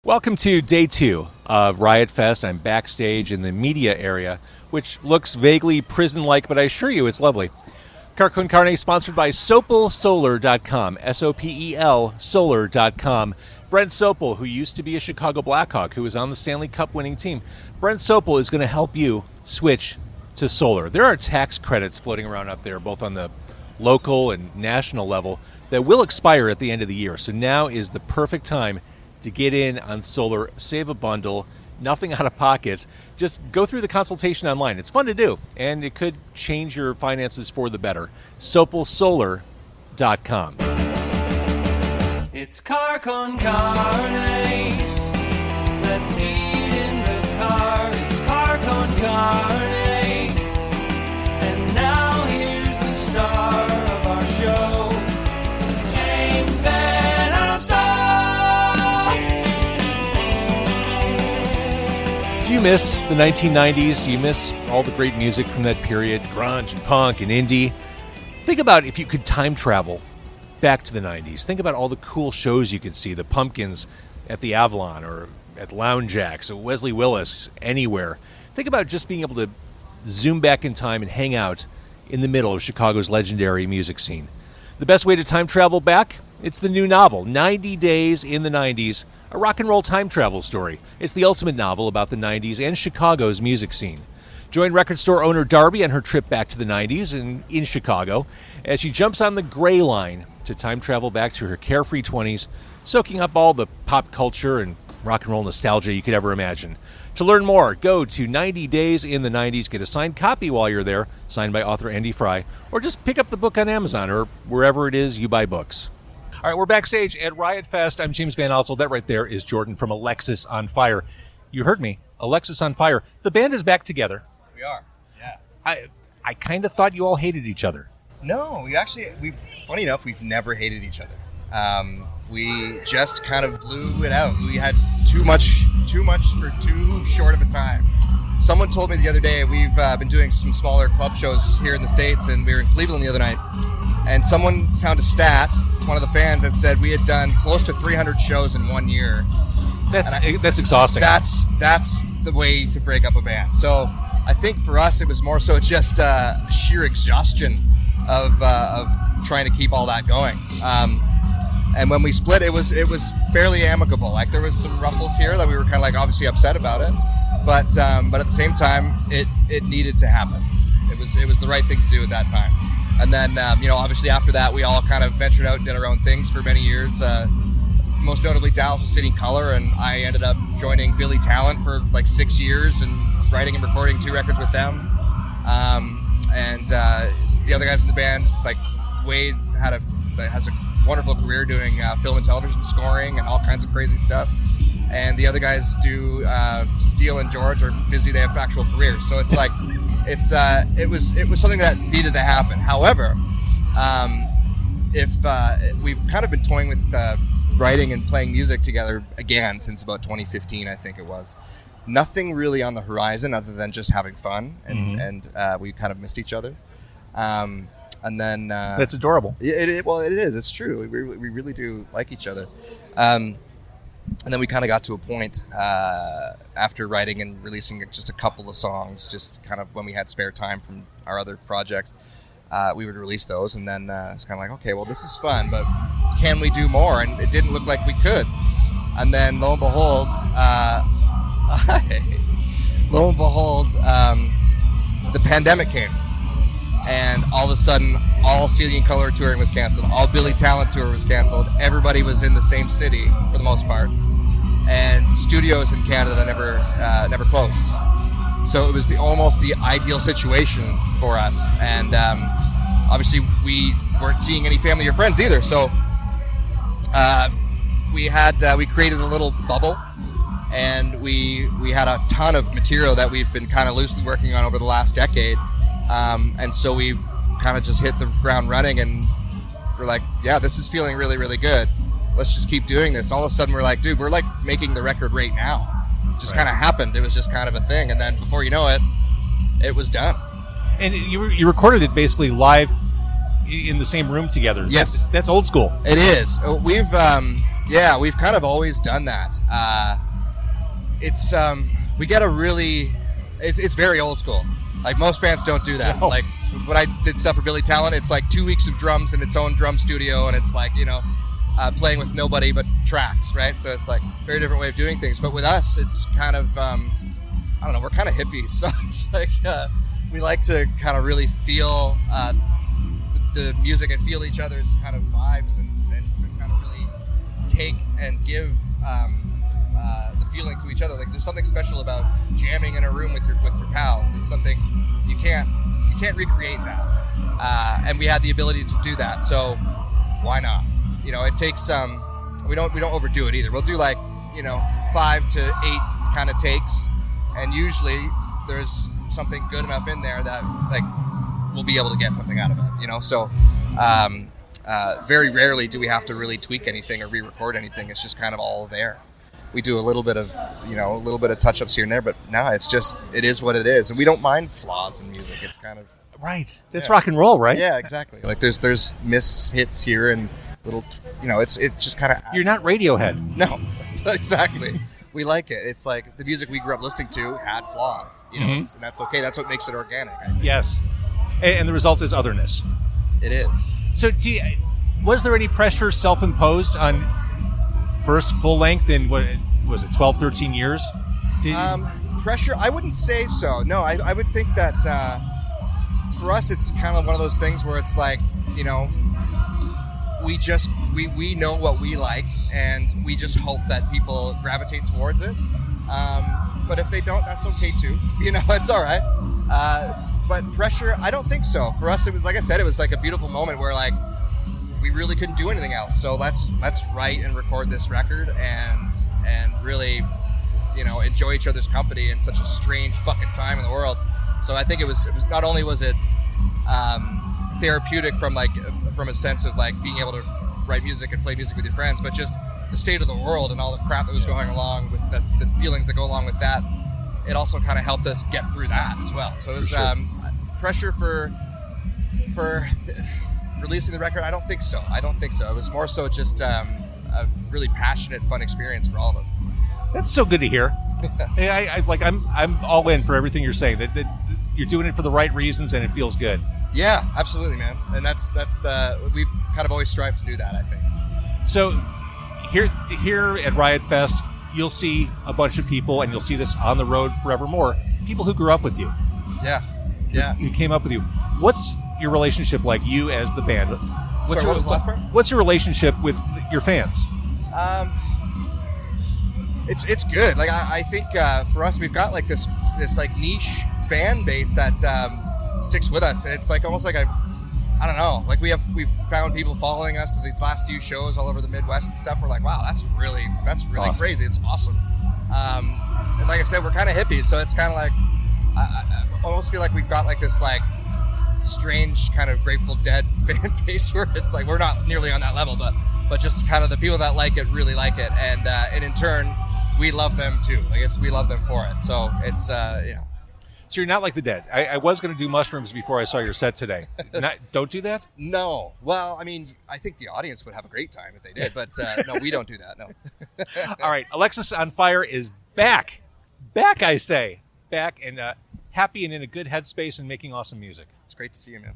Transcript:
Welcome to day 2 of Riot Fest. I'm backstage in the media area, which looks vaguely prison-like, but I assure you it's lovely. Car Con Carne sponsored by SopelSolar.com, S-O-P-E-L, Solar.com. Brent Sopel, who used to be a Chicago Blackhawk, who was on the Stanley Cup winning team. Brent Sopel is going to help you switch to solar. There are tax credits floating around up there, both on the local and national level, that will expire at the end of the year. So now is the perfect time to get in on solar, save a bundle, nothing out of pocket. Just go through the consultation online. It's fun to do, and it could change your finances for the better. SopelSolar.com. It's Car Con Carne. Let's eat in the car. It's Car Con Carne. And now here's the star of our show, James Van Alstyne. Do you miss the 1990s? Do you miss all the great music from that period? Grunge and punk and indie? Think about if you could time travel back to the 90s. Think about all the cool shows you could see. The Pumpkins at the Avalon or at Lounge Jacks, or Wesley Willis, anywhere. Think about just being able to zoom back in time and hang out in the middle of Chicago's legendary music scene. The best way to time travel back? It's the new novel, 90 Days in the 90s, a rock and roll time travel story. It's the ultimate novel about the 90s and Chicago's music scene. Join record store owner Darby on her trip back to the 90s in Chicago as she jumps on the gray line to time travel back to her carefree 20s, soaking up all the pop culture and rock and roll nostalgia you could ever imagine. To learn more, go to 90 Days in the 90s, get a signed copy while you're there, signed by author Andy Fry, or just pick up the book on Amazon or wherever it is you buy books. All right, we're backstage at Riot Fest. I'm James Van Alstyne. That right there is Jordan from Alexisonfire. You heard me, Alexisonfire. The band is back together. We are, yeah. I kind of thought you all hated each other. No, funny enough, we've never hated each other. We just kind of blew it out. We had too much for too short of a time. Someone told me the other day, we've been doing some smaller club shows here in the States, and we were in Cleveland the other night, and someone found a stat, one of the fans, that said we had done close to 300 shows in 1 year. That's exhausting. That's the way to break up a band. So I think for us, it was more so just sheer exhaustion of trying to keep all that going. And when we split, it was fairly amicable. Like, there was some ruffles here that we were kind of like obviously upset about it, but at the same time, it needed to happen. It was the right thing to do at that time. And then obviously after that, we all kind of ventured out and did our own things for many years. Most notably, Dallas was City Color, and I ended up joining Billy Talent for like 6 years and writing and recording 2 records with them. And the other guys in the band, like Wade has a wonderful career doing film and television scoring and all kinds of crazy stuff. And the other guys do Steele and George are busy; they have actual careers. So it's like it was something that needed to happen. However, if we've kind of been toying with writing and playing music together again since about 2015, I think it was. Nothing really on the horizon other than just having fun, and we kind of missed each other. And then that's adorable. It is. It's true. We really do like each other. And then we kind of got to a point after writing and releasing just a couple of songs, just kind of when we had spare time from our other projects, we would release those. And then it's kind of like, okay, well, this is fun, but can we do more? And it didn't look like we could. And then lo and behold, the pandemic came, and all of a sudden, all City and Color touring was canceled. All Billy Talent tour was canceled. Everybody was in the same city for the most part, and studios in Canada never closed. So it was almost the ideal situation for us, and obviously we weren't seeing any family or friends either. So we created a little bubble. And we had a ton of material that we've been kind of loosely working on over the last decade. And so we kind of just hit the ground running, and we're like, yeah, this is feeling really, really good. Let's just keep doing this. All of a sudden, we're like, dude, we're like making the record right now. It just kind of happened. It was just kind of a thing. And then before you know it, it was done. And you recorded it basically live in the same room together. Yes. That's old school. It is. We've kind of always done that. We get a really, it's very old school. Like most bands don't do that. No. Like when I did stuff for Billy Talent, it's like 2 weeks of drums in its own drum studio, and it's like, playing with nobody but tracks, right? So it's like a very different way of doing things. But with us, it's kind of, I don't know, we're kind of hippies. So it's like, we like to kind of really feel the music and feel each other's kind of vibes and kind of really take and give the feeling to each other. Like there's something special about jamming in a room with your pals. There's something you can't recreate that, and we had the ability to do that. So why not? It takes we don't overdo it either. We'll do 5 to 8 kind of takes, and usually there's something good enough in there that we'll be able to get something out of it. So very rarely do we have to really tweak anything or re-record anything. It's just kind of all there. We do a little bit of touch-ups here and there, but no, it is what it is, and we don't mind flaws in music. It's kind of right. That's rock and roll, right? Yeah, exactly. Like there's miss hits here and little, it's just kind of. You're not Radiohead. No, exactly. We like it. It's like the music we grew up listening to had flaws, and that's okay. That's what makes it organic. I think. Yes, and the result is otherness. It is. So, was there any pressure self-imposed on first full length in what was it, 12, 13 years? Pressure? I wouldn't say so. No, I would think that for us, it's kind of one of those things where it's like, we know what we like, and we just hope that people gravitate towards it. But if they don't, that's okay too. It's all right. But pressure, I don't think so. For us, it was, like I said, it was like a beautiful moment where we really couldn't do anything else. So let's write and record this record and really, enjoy each other's company in such a strange fucking time in the world. So I think it was not only was it therapeutic from a sense of being able to write music and play music with your friends, but just the state of the world and all the crap that was going along with the feelings that go along with that. It also kind of helped us get through that as well. So it was pressure for releasing the record. I don't think so. It was more so just a really passionate, fun experience for all of us. That's so good to hear. I'm all in for everything you're saying. That you're doing it for the right reasons and it feels good. Yeah, absolutely, man. And that's we've kind of always strived to do that, I think. So here at Riot Fest, you'll see a bunch of people, and you'll see this on the road forevermore. People who grew up with you. Yeah. Who came up with you. What's your relationship like? You as the band. What was the last part? What's your relationship with your fans? It's good. I think for us, we've got this niche fan base that sticks with us, and it's almost like I don't know. We've found people following us to these last few shows all over the Midwest and stuff. We're like, wow, that's really awesome. Crazy. It's awesome. And like I said, we're kind of hippies, so it's kind of like I almost feel like we've got this strange kind of Grateful Dead fan base where it's we're not nearly on that level, but just kind of the people that like it really like it, and in turn we love them too. We love them for it. So it's So you're not like the Dead. I was going to do mushrooms before I saw your set today. Don't do that? No. Well, I mean, I think the audience would have a great time if they did, but no, we don't do that, no. All right, Alexisonfire is back. Back, I say. Back and happy and in a good headspace and making awesome music. It's great to see you, man.